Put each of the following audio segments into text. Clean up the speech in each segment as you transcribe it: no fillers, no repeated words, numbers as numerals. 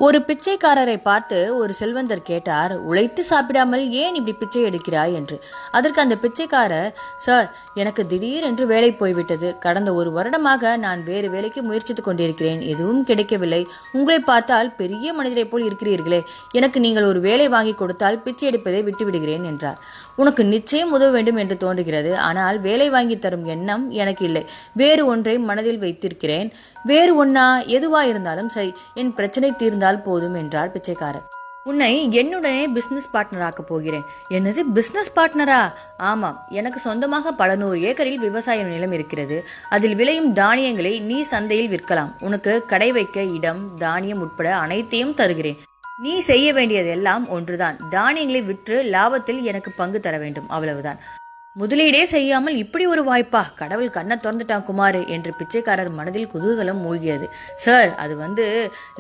ஒரு பிச்சைக்காரரை பார்த்து ஒரு செல்வந்தர் கேட்டார், உழைத்து சாப்பிடாமல் ஏன் இப்படி பிச்சை எடுக்கிறாய் என்று. அதற்கு அந்த பிச்சைக்காரர், சார், எனக்கு திடீரென்று வேலை போய்விட்டது. கடந்த ஒரு வருடமாக நான் வேறு வேலைக்கு முயற்சித்துக் கொண்டிருக்கிறேன். எதுவும் கிடைக்கவில்லை. உங்களை பார்த்தால் பெரிய மனிதரை போல் இருக்கிறீர்களே. எனக்கு நீங்கள் ஒரு வேலை வாங்கி கொடுத்தால் பிச்சை எடுப்பதை விட்டுவிடுகிறேன் என்றார். உனக்கு நிச்சயம் உதவ வேண்டும் என்று தோன்றுகிறது. ஆனால் வேலை வாங்கி தரும் எண்ணம் எனக்கு இல்லை. வேறு ஒன்றை மனதில் வைத்திருக்கிறேன். வேறு ஒன்னா? எதுவா இருந்தாலும் சரி, என் பிரச்சனை தீர்ந்தால் போதும் என்றார் பிச்சைக்காரர். உன்னை என்னுடனே பிசினஸ் பார்ட்னர் ஆக்க போகிறேன். என்னது, பிசினஸ் பார்ட்னரா? ஆமாம், எனக்கு சொந்தமாக பல 100 ஏக்கரில் விவசாய நிலம் இருக்கிறது. அதில் விளையும் தானியங்களை நீ சந்தையில் விற்கலாம். உனக்கு கடை வைக்க இடம், தானியம் உட்பட அனைத்தையும் தருகிறேன். நீ செய்ய வேண்டியதெல்லாம் ஒன்றுதான். தானியங்களை விற்று லாபத்தில் எனக்கு பங்கு தர வேண்டும், அவ்வளவுதான். முதலீடே செய்யாமல் இப்படி ஒரு வாய்ப்பா? கடவுள் கண்ணை திறந்துட்டான் குமார் என்று பிச்சைக்காரர் மனதில் குதூகலம் மூழ்கியது. சார், அது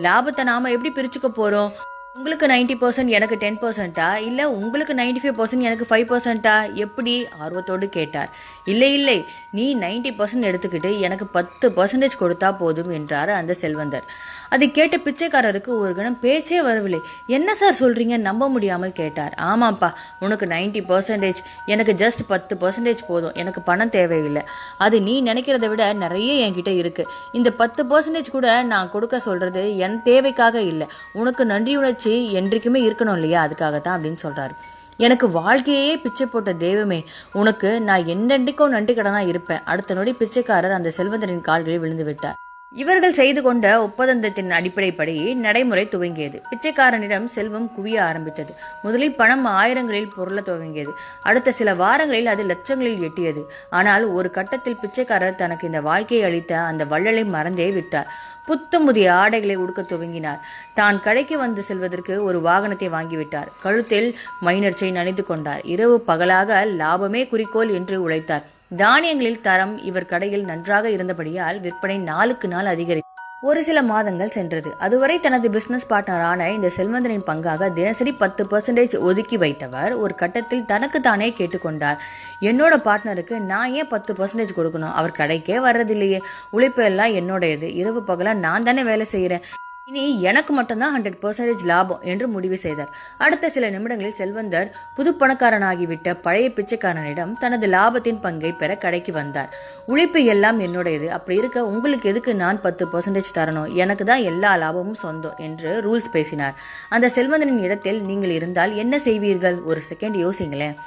லாபத்தை நாம எப்படி பிரிச்சுக்க போறோம்? உங்களுக்கு 90% எனக்கு 10%, இல்ல உங்களுக்கு 95% எனக்கு 5%? எப்படி? ஆர்வத்தோடு கேட்டார். இல்லை, நீ 90% எடுத்துக்கிட்டு எனக்கு 10% கொடுத்தா போதும் என்றார் அந்த செல்வந்தர். அதை கேட்ட பிச்சைக்காரருக்கு ஒரு கணம் பேச்சே வரவில்லை. என்ன சார் சொல்றீங்க? நம்ப முடியாமல் கேட்டார். ஆமாப்பா, உனக்கு 90%, எனக்கு ஜஸ்ட் 10% போதும். எனக்கு பணம் தேவையில்லை. அது நீ நினைக்கிறத விட நிறைய என்கிட்ட இருக்கு. இந்த 10% கூட நான் கொடுக்க சொல்றது என் தேவைக்காக இல்லை, உனக்கு நன்றியுணர்ச்சி என்றைக்குமே இருக்கணும் இல்லையா, அதுக்காகத்தான் அப்படின்னு சொல்றாரு. எனக்கு வாழ்க்கையே பிச்சை போட்ட தெய்வமே, உனக்கு நான் என்னென்றைக்கோ நன்றி கடனா இருப்பேன். அடுத்த நொடி பிச்சைக்காரர் அந்த செல்வந்தரின் கால்களில் விழுந்து விட்டார். இவர்கள் செய்து கொண்ட ஒப்பந்தத்தின் அடிப்படைப்படி நடைமுறை துவங்கியது. பிச்சைக்காரனிடம் செல்வம் குவிய ஆரம்பித்தது. முதலில் பணம் ஆயிரங்களில் பொருள துவங்கியது. அடுத்த சில வாரங்களில் அது லட்சங்களில் எட்டியது. ஆனால் ஒரு கட்டத்தில் பிச்சைக்காரர் தனக்கு இந்த வாழ்க்கையை அளித்த அந்த வள்ளலை மறந்தே விட்டார். புத்தமுதிய ஆடைகளை உடுக்க துவங்கினார். தான் கடைக்கு வந்து செல்வதற்கு ஒரு வாகனத்தை வாங்கிவிட்டார். கழுத்தில் மைனர் செயின் அணிந்து கொண்டார். இரவு பகலாக லாபமே குறிக்கோள் என்று உழைத்தார். தானியங்களில் தரம் இவர் கடையில் நன்றாக இருந்தபடியால் விற்பனை நாளுக்கு நாள் அதிகரித்தது. ஒரு சில மாதங்கள் சென்றது. அதுவரை தனது பிசினஸ் பார்ட்னரான இந்த செல்வந்தனின் பங்காக தினசரி 10% ஒதுக்கி வைத்தவர் ஒரு கட்டத்தில் தனக்கு தானே கேட்டுக்கொண்டார். என்னோட பார்ட்னருக்கு நான் ஏன் 10% கொடுக்கணும்? அவர் கடைக்கே வர்றதில்லையே. உழைப்பு எல்லாம் என்னோடையது. இரவு பகலா நான் தானே வேலை செய்யறேன். இனி எனக்கு மட்டும்தான் 100% லாபம் என்று முடிவு செய்தார். அடுத்த சில நிமிடங்களில் செல்வந்தர் புது பணக்காரனாகிவிட்ட பழைய பிச்சைக்காரனிடம் தனது லாபத்தின் பங்கை பெற கடைக்கு வந்தார். உழைப்பு எல்லாம் என்னுடையது. அப்படி இருக்க உங்களுக்கு எதுக்கு நான் 10% தரணும்? எனக்கு தான் எல்லா லாபமும் சொந்தம் என்று ரூல்ஸ் பேசினார். அந்த செல்வந்தனின் இடத்தில் நீங்கள் இருந்தால் என்ன செய்வீர்கள்? ஒரு செகண்ட் யோசிங்களேன்.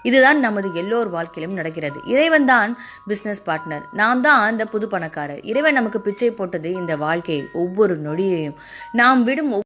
இதுதான் நமது எல்லோர் வாழ்க்கையிலும் நடக்கிறது. இறைவன் தான் பிசினஸ் பார்ட்னர், நாம் தான் அந்த புது பணக்காரர். இறைவன் நமக்கு பிச்சை போட்டது இந்த வாழ்க்கையை, ஒவ்வொரு நொடியையும். நாம் விடும்